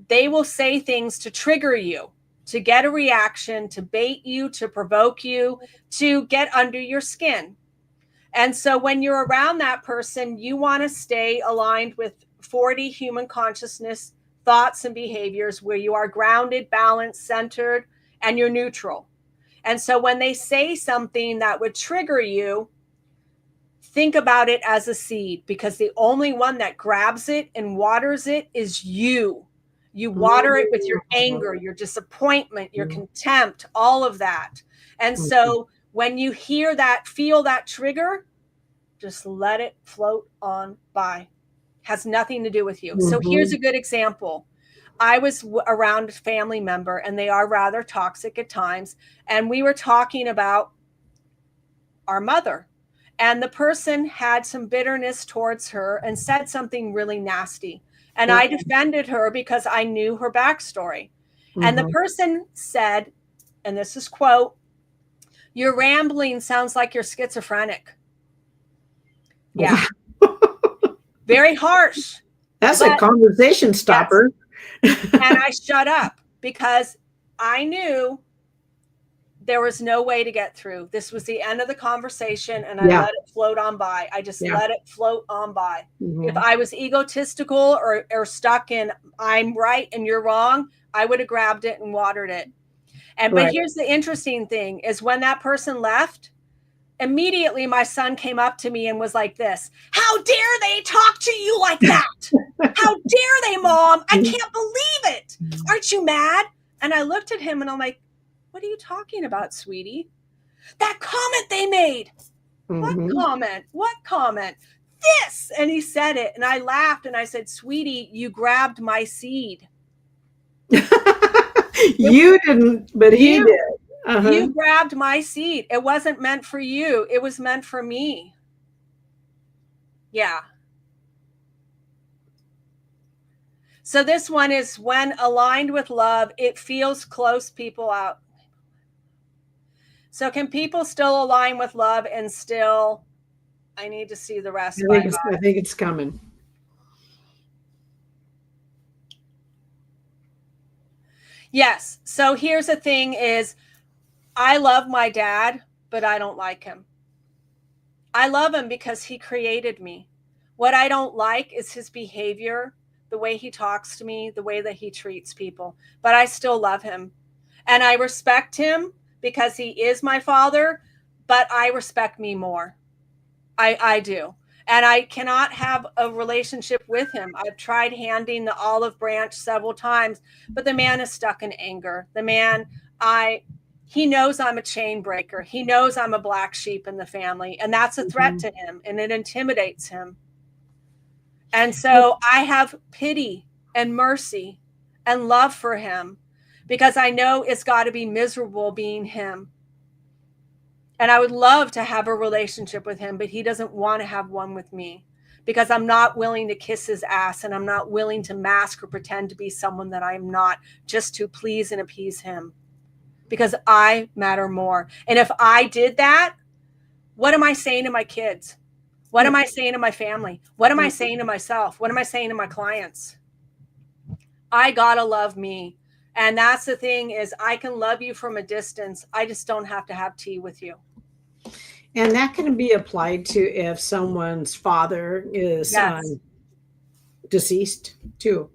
they will say things to trigger you, to get a reaction, to bait you, to provoke you, to get under your skin. And so when you're around that person, you want to stay aligned with 40 human consciousness thoughts and behaviors where you are grounded, balanced, centered, and you're neutral. And so when they say something that would trigger you, think about it as a seed, because the only one that grabs it and waters it is you. You water it with your anger, your disappointment, your contempt, all of that. And so when you hear that, feel that trigger, just let it float on by. Has nothing to do with you. So here's a good example. I was around a family member, and they are rather toxic at times. And we were talking about our mother. And the person had some bitterness towards her and said something really nasty. And I defended her because I knew her backstory. And the person said, and this is quote, "Your rambling sounds like you're schizophrenic." Yeah. Very harsh. That's a conversation stopper. Yes. And I shut up because I knew there was no way to get through. This was the end of the conversation, and I let it float on by. I just let it float on by. If I was egotistical or stuck in I'm right and you're wrong, I would have grabbed it and watered it. But here's the interesting thing is when that person left, immediately my son came up to me and was like this: "How dare they talk to you like that? How dare they, Mom? I can't believe it. Aren't you mad?" And I looked at him and I'm like, "What are you talking about, sweetie? That comment they made." What comment? What comment? This. And he said it. And I laughed and I said, "Sweetie, you grabbed my seed." You didn't, but he did. You grabbed my seed. It wasn't meant for you. It was meant for me. Yeah. So this one is when aligned with love, it feels close people out. So can people still align with love and still, I need to see the rest. I think it's coming. Yes. So here's the thing is, I love my dad, but I don't like him. I love him because he created me. What I don't like is his behavior, the way he talks to me, the way that he treats people. But I still love him. And I respect him because he is my father, but I respect me more. I do. And I cannot have a relationship with him. I've tried handing the olive branch several times, but the man is stuck in anger. The man, he knows I'm a chain breaker. He knows I'm a black sheep in the family, and that's a threat to him, and it intimidates him. And so I have pity and mercy and love for him because I know it's got to be miserable being him. And I would love to have a relationship with him, but he doesn't want to have one with me because I'm not willing to kiss his ass, and I'm not willing to mask or pretend to be someone that I'm not just to please and appease him, because I matter more. And if I did that, what am I saying to my kids? What am I saying to my family? What am I saying to myself? What am I saying to my clients? I gotta love me. And that's the thing is I can love you from a distance. I just don't have to have tea with you. And that can be applied to if someone's father is deceased too.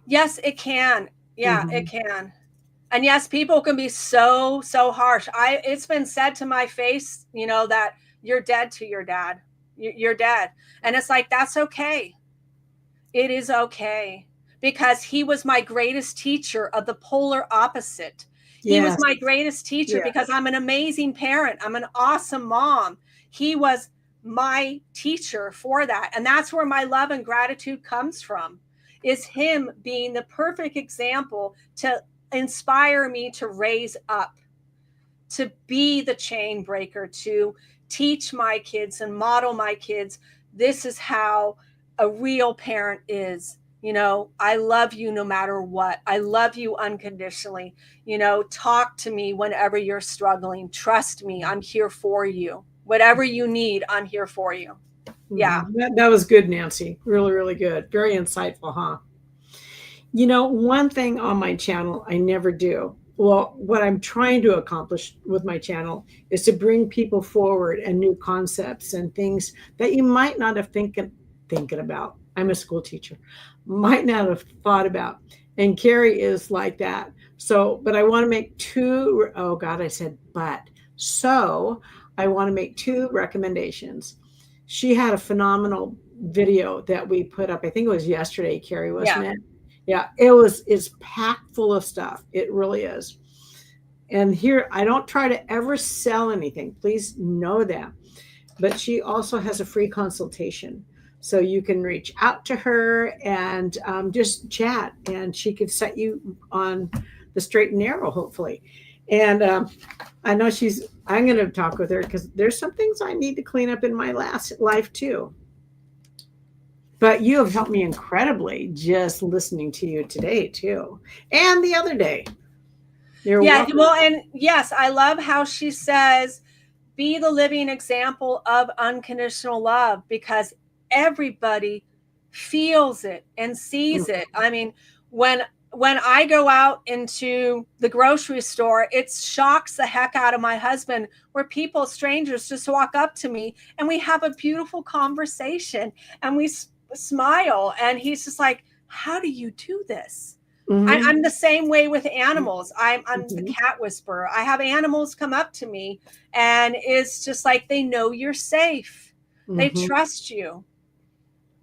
Yes, it can. Yeah, it can. And yes, people can be so harsh. It's been said to my face, that you're dead to your dad. You're dead. And it's like, that's okay. It is okay. Because he was my greatest teacher of the polar opposite. He was my greatest teacher because I'm an amazing parent. I'm an awesome mom. He was my teacher for that. And that's where my love and gratitude comes from, is him being the perfect example to inspire me to raise up, to be the chain breaker, to teach my kids and model my kids. This is how a real parent is. I love you no matter what. I love you unconditionally. Talk to me whenever you're struggling. Trust me, I'm here for you. Whatever you need, I'm here for you. Yeah. That was good, Nancy. Really, really good. Very insightful, huh? One thing on my channel I never do. Well, what I'm trying to accomplish with my channel is to bring people forward and new concepts and things that you might not have thinking about. I'm a school teacher. Might not have thought about. And Kerie is like that. So, but I want to make two, oh God, I said, but. So I want to make two recommendations. She had a phenomenal video that we put up. I think it was yesterday, Kerie, wasn't it? Yeah, it's packed full of stuff. It really is. And here, I don't try to ever sell anything. Please know that. But she also has a free consultation. so you can reach out to her and just chat, and she could set you on the straight and narrow, hopefully. And I know I'm going to talk with her because there's some things I need to clean up in my last life too. But you have helped me incredibly just listening to you today too, and the other day. Yeah, well, and yes, I love how she says, be the living example of unconditional love, because everybody feels it and sees it. I mean, when I go out into the grocery store, it shocks the heck out of my husband where people, strangers, just walk up to me and we have a beautiful conversation and we smile, and he's just like, how do you do this? I'm the same way with animals. I'm the cat whisperer. I have animals come up to me and it's just like they know you're safe. They trust you,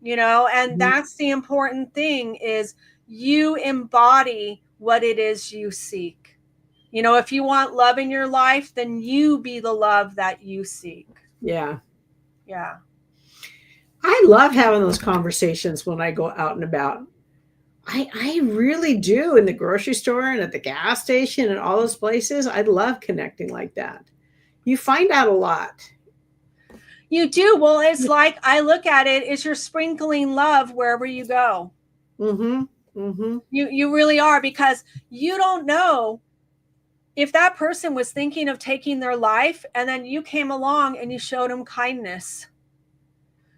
and that's the important thing, is you embody what it is you seek. If you want love in your life, then you be the love that you seek. Yeah. Yeah. I love having those conversations when I go out and about. I really do, in the grocery store and at the gas station and all those places. I love connecting like that. You find out a lot. You do. Well, it's like, I look at it as you're sprinkling love wherever you go. You really are, because you don't know if that person was thinking of taking their life and then you came along and you showed them kindness.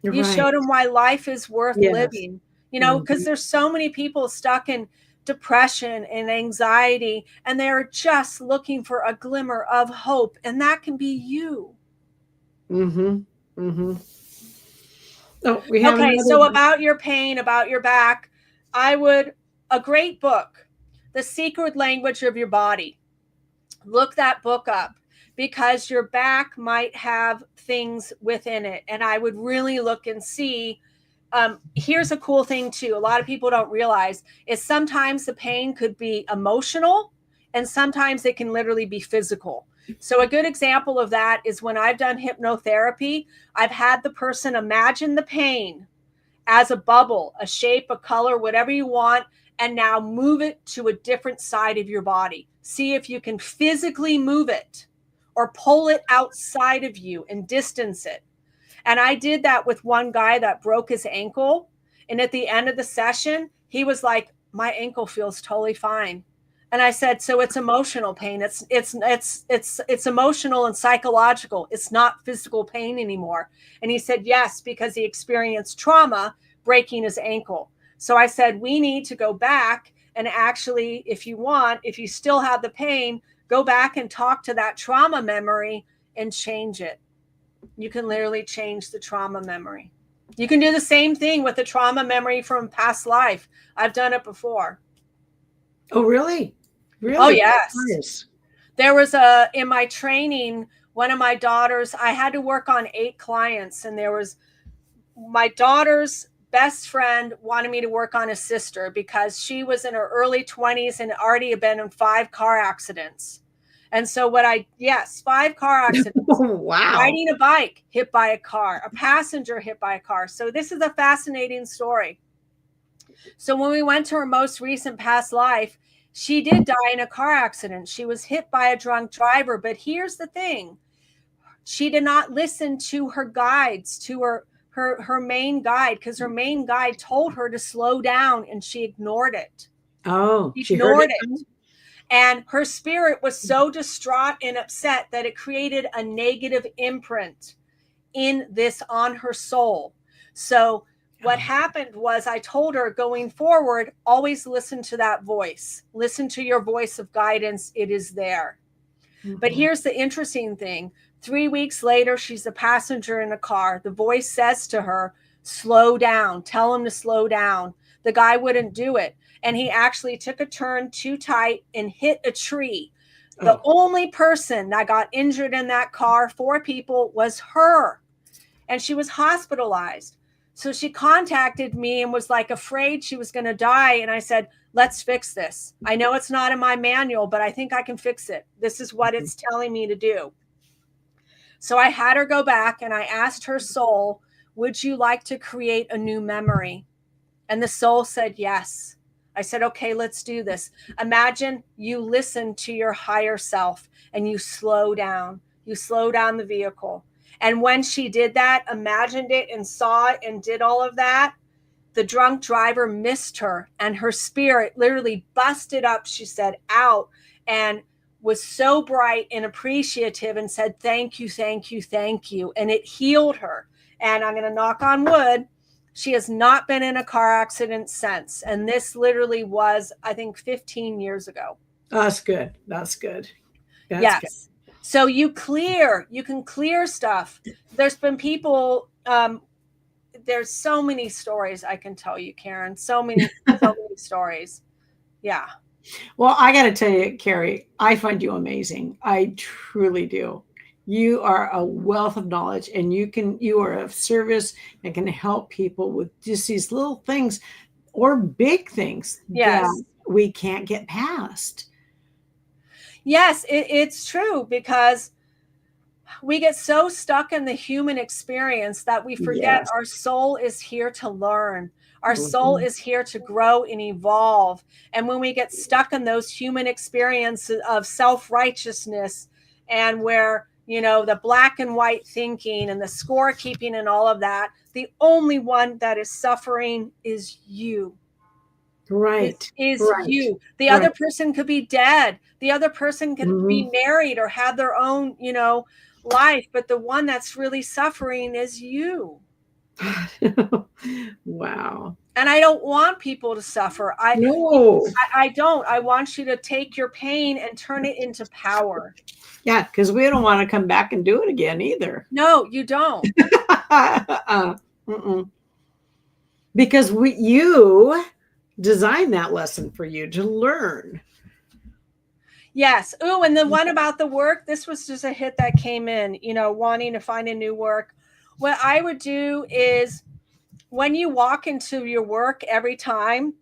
You showed them why life is worth living. Because there's so many people stuck in depression and anxiety, and they're just looking for a glimmer of hope, and that can be you. Oh, okay, so about your pain, about your back, a great book, The Secret Language of Your Body. Look that book up, because your back might have things within it, and I would really look and see. Here's a cool thing too, a lot of people don't realize, is sometimes the pain could be emotional and sometimes it can literally be physical. So a good example of that is when I've done hypnotherapy, I've had the person imagine the pain as a bubble, a shape, a color, whatever you want, and now move it to a different side of your body. See if you can physically move it or pull it outside of you and distance it. And I did that with one guy that broke his ankle. And at the end of the session, he was like, my ankle feels totally fine. And I said, so it's emotional pain. It's emotional and psychological. It's not physical pain anymore. And he said, yes, because he experienced trauma breaking his ankle. So I said, we need to go back and actually, if you still have the pain, go back and talk to that trauma memory and change it. You can literally change the trauma memory. You can do the same thing with the trauma memory from past life. I've done it before. Oh, really? Really? Oh, yes. Nice. There was in my training, one of my daughters, I had to work on 8 clients, and there was my daughter's best friend wanted me to work on his sister because she was in her early 20s and already had been in 5 car accidents. And so 5 car accidents. Wow. Riding a bike, hit by a car, a passenger hit by a car. So this is a fascinating story. So when we went to her most recent past life, she did die in a car accident. She was hit by a drunk driver. But here's the thing. She did not listen to her guides, to her main guide, because her main guide told her to slow down, and she ignored it. Oh, she ignored it. And her spirit was so distraught and upset that it created a negative imprint on her soul. So what happened was, I told her, going forward, always listen to that voice. Listen to your voice of guidance. It is there. But here's the interesting thing. 3 weeks later, she's a passenger in a car. The voice says to her, slow down, tell him to slow down. The guy wouldn't do it. And he actually took a turn too tight and hit a tree. The only person that got injured in that car, 4 people, was her. And she was hospitalized. So she contacted me and was like afraid she was going to die. And I said, let's fix this. I know it's not in my manual, but I think I can fix it. This is what it's telling me to do. So I had her go back and I asked her soul, would you like to create a new memory? And the soul said, yes. I said, okay, let's do this. Imagine you listen to your higher self and you slow down. You slow down the vehicle. And when she did that, imagined it and saw it and did all of that, the drunk driver missed her and her spirit literally busted up, she said, out, and was so bright and appreciative and said, thank you, thank you, thank you. And it healed her. And I'm going to knock on wood. She has not been in a car accident since. And this literally was, I think, 15 years ago. That's good. That's good. That's yes. Good. So you can clear stuff. There's been people, there's so many stories I can tell you, Karen, so many stories. Yeah. Well, I got to tell you, Kerie, I find you amazing. I truly do. You are a wealth of knowledge, and you are of service and can help people with just these little things or big things that we can't get past. Yes, it's true, because we get so stuck in the human experience that we forget our soul is here to learn. Our soul is here to grow and evolve. And when we get stuck in those human experiences of self-righteousness and where, the black and white thinking and the scorekeeping and all of that, the only one that is suffering is you. Right. Is you. The other person could be dead. The other person could be married or have their own, life. But the one that's really suffering is you. Wow. And I don't want people to suffer. No. I don't. I want you to take your pain and turn it into power. Yeah, because we don't want to come back and do it again either. No, you don't. Because you designed that lesson for you to learn. Yes. Oh, and the one about the work, this was just a hit that came in, wanting to find a new work. What I would do is when you walk into your work every time,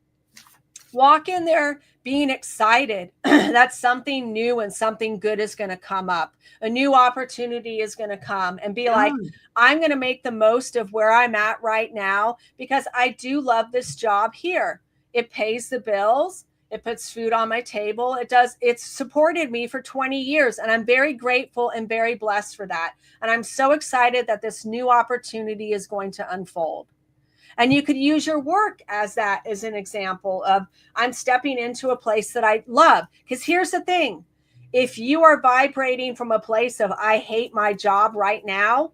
walk in there being excited that something new and something good is going to come up. A new opportunity is going to come, and be like, I'm going to make the most of where I'm at right now, because I do love this job here. It pays the bills. It puts food on my table. It's supported me for 20 years. And I'm very grateful and very blessed for that. And I'm so excited that this new opportunity is going to unfold. And you could use your work as an example of, I'm stepping into a place that I love. Because here's the thing. If you are vibrating from a place of, I hate my job right now,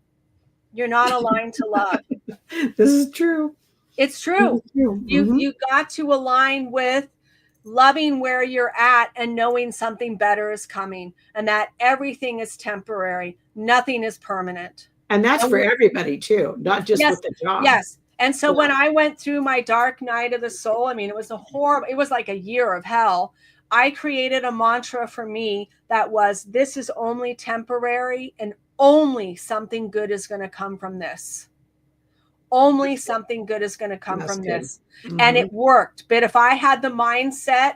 you're not aligned to love. This is true. It's true. You got to align with loving where you're at and knowing something better is coming, and that everything is temporary. Nothing is permanent. And that's for everybody too, not just with the job. Yes. And so when I went through my dark night of the soul, it was it was like a year of hell. I created a mantra for me that was, this is only temporary, and only something good is going to come from this. Only something good is going to come from this. And it worked. But if I had the mindset,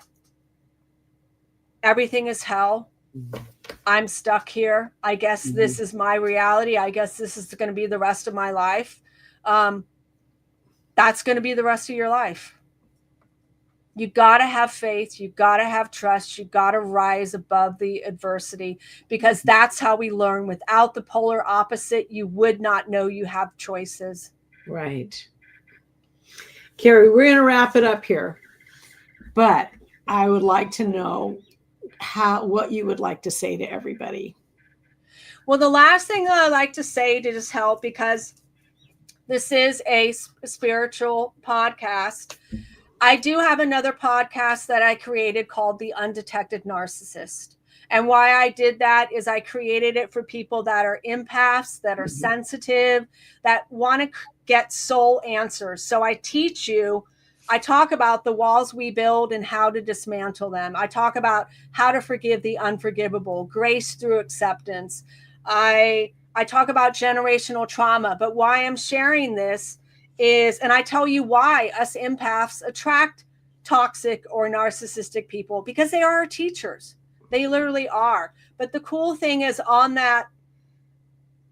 everything is hell, I'm stuck here, I guess this is my reality, I guess this is going to be the rest of my life, that's going to be the rest of your life. You got to have faith. You got to have trust. You got to rise above the adversity, because that's how we learn. Without the polar opposite, you would not know you have choices. Right. Kerie, we're going to wrap it up here, but I would like to know what you would like to say to everybody. Well, the last thing that I'd like to say to just help, because this is a spiritual podcast, I do have another podcast that I created called The Undetected Narcissist. And why I did that is I created it for people that are empaths, that are sensitive, that want to get soul answers. So I teach you, I talk about the walls we build and how to dismantle them. I talk about how to forgive the unforgivable, grace through acceptance. I talk about generational trauma. But why I'm sharing this is, and I tell you why us empaths attract toxic or narcissistic people, because they are our teachers. They literally are. But the cool thing is, on that,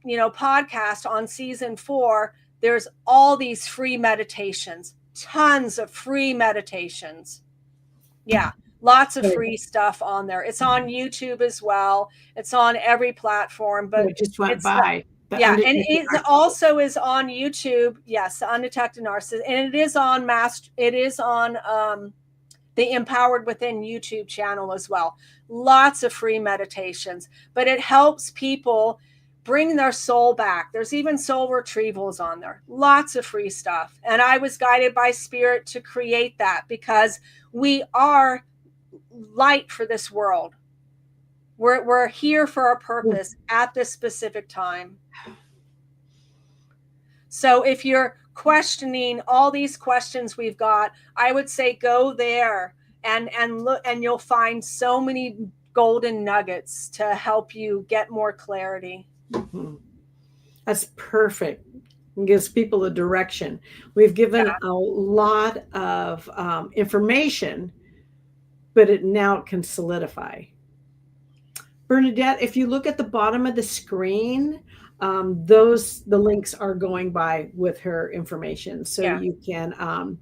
podcast on season 4, there's all these free meditations, tons of free meditations. Yeah, lots of free stuff on there. It's on YouTube as well. It's on every platform, but it just went it's by. yeah, and it also is on YouTube. Yes, the Undetected Narcissist, and it is on the Empowered Within YouTube channel as well. Lots of free meditations, but it helps people bring their soul back. There's even soul retrievals on there. Lots of free stuff. And I was guided by Spirit to create that because we are light for this world. We're here for a purpose at this specific time. So if you're questioning all these questions we've got, I would say go there and look, and you'll find so many golden nuggets to help you get more clarity. Mm-hmm. That's perfect. It gives people a direction. We've given a lot of information, but it now can solidify. Bernadette, if you look at the bottom of the screen, the links are going by with her information. So you can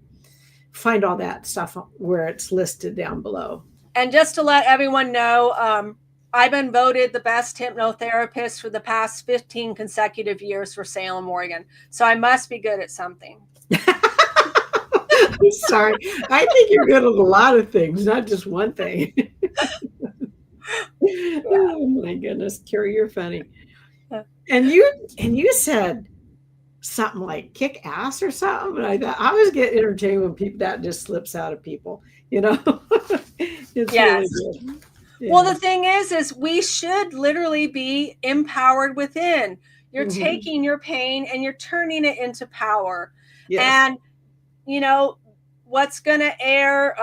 find all that stuff where it's listed down below. And just to let everyone know, I've been voted the best hypnotherapist for the past 15 consecutive years for Salem, Oregon. So I must be good at something. I'm sorry. I think you're good at a lot of things, not just one thing. Oh my goodness, Kerie, you're funny. And you said something like kick ass or something. And I thought I always get entertained when people that just slips out of people, you know. It's yes. Really good. Yeah. Well, the thing is we should literally be empowered within. You're taking your pain and you're turning it into power. Yes. And you know what's going to air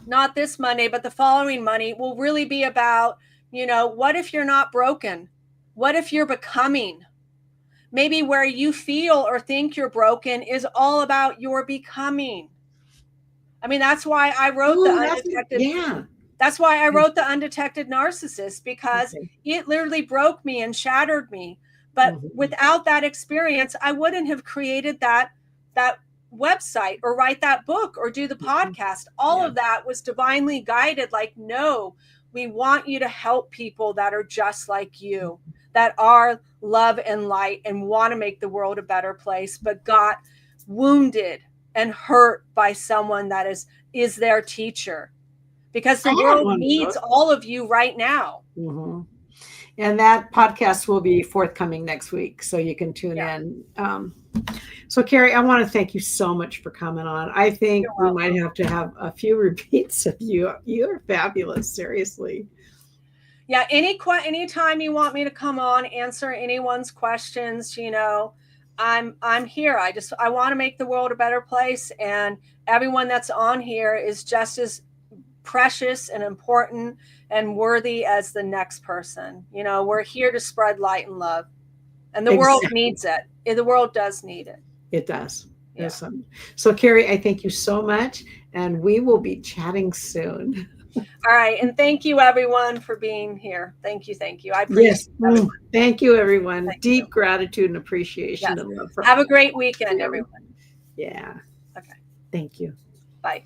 not this Monday, but the following Monday will really be about, you know, what if you're not broken? What if you're becoming? Maybe where you feel or think you're broken is all about your becoming. I mean, that's why I wrote the undetected. Yeah. That's why I wrote the Undetected Narcissist, because it literally broke me and shattered me. But without that experience, I wouldn't have created that website or write that book or do the podcast. All of that was divinely guided. Like, no, we want you to help people that are just like you, that are love and light and want to make the world a better place, but got wounded and hurt by someone that is their teacher, because the world needs all of you right now. Mm-hmm. And that podcast will be forthcoming next week, so you can tune in. So Kerie, I want to thank you so much for coming on. I think we might have to have a few repeats of you. You're fabulous, seriously. Yeah, anytime you want me to come on, answer anyone's questions, you know, I'm here. I want to make the world a better place, and everyone that's on here is just as precious and important and worthy as the next person. You know, we're here to spread light and love, and the world needs it. The world does need it. It does. Yeah. So Kerie, I thank you so much, and we will be chatting soon. All right. And thank you, everyone, for being here. Thank you. I appreciate it. Thank you, everyone. Deep gratitude and appreciation. And love for Have a great weekend, everyone. Yeah. Okay. Thank you. Bye.